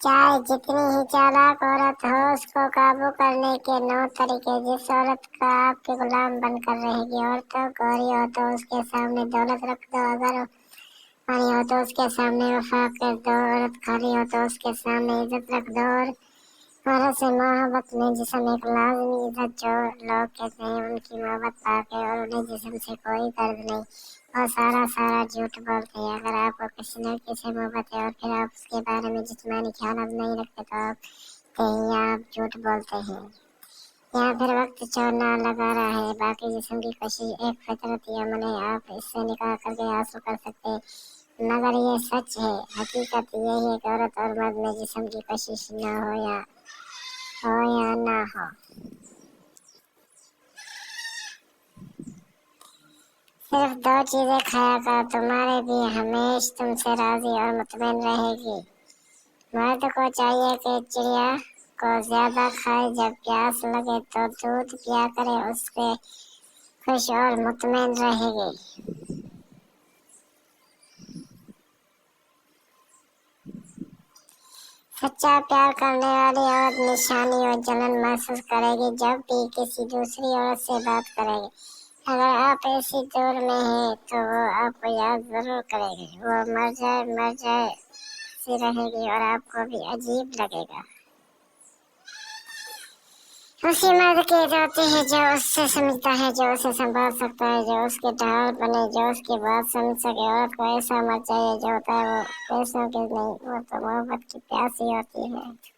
چاہے جتنی ہی چالاک عورت ہو، اس کو قابو کرنے کے 9 طریقے۔ جس عورت کا آپ کے غلام بن کر رہے گی، عورتوں گوری ہو تو اس کے سامنے دولت رکھ دو، اگر پانی ہو تو اس کے سامنے وفا کر دو، عورت کھاری ہو تو اس کے سامنے عزت رکھ دو، اور عورت سے محبت میں جسم ایک لازمی عزت۔ جو لوگ کہتے ہیں ان کی محبت پاک ہے اور انہیں جسم سے کوئی درد نہیں، وہ سارا جھوٹ بولتے ہیں۔ اگر آپ کو کسی لڑکی سے محبت ہے اور پھر آپ اس کے بارے میں جسمانی خیالات نہیں رکھتے تو آپ کہتے ہیں یا آپ جھوٹ بولتے ہیں، یا پھر وقت چھوڑنا لگا رہا ہے۔ باقی جسم کی کوشش ایک فطرتی عمل ہے، آپ اس سے نکاح کر کے حاصل کر سکتے ہیں، مگر یہ سچ ہے، حقیقت یہی ہے کہ عورت اور مرد میں جسم کی کوشش نہ ہو یا نہ ہو، صرف 2 چیزیں کھایا کر، تمہارے بھی ہمیش تم سے راضی اور مطمئن رہے گی۔ مرد کو چاہیے کہ چڑیا کو زیادہ کھائے، جب پیاس لگے تو دودھ پیا کرے، اس سے خوش اور مطمئن رہے گی۔ سچا پیار کرنے والی عورت نشانی و جلن محسوس کرے گی جب بھی کسی دوسری عورت سے بات کرے گی۔ اگر آپ ایسی دور میں ہیں تو وہ آپ کو یاد ضرور کرے گی، وہ مر جائے سی رہے گی اور آپ کو بھی عجیب لگے گا۔ اسی مرد کے ہوتے ہیں جو اس سے سمجھتا ہے، جو اسے سنبھال سکتا ہے، جو اس کے ڈھال بنے، جو اس کی بات سمجھ سکے۔ عورت کو ایسا مرد چاہیے جو ہوتا ہے وہ پیسوں کے نہیں، وہ تو محبت کی پیاسی ہوتی ہے۔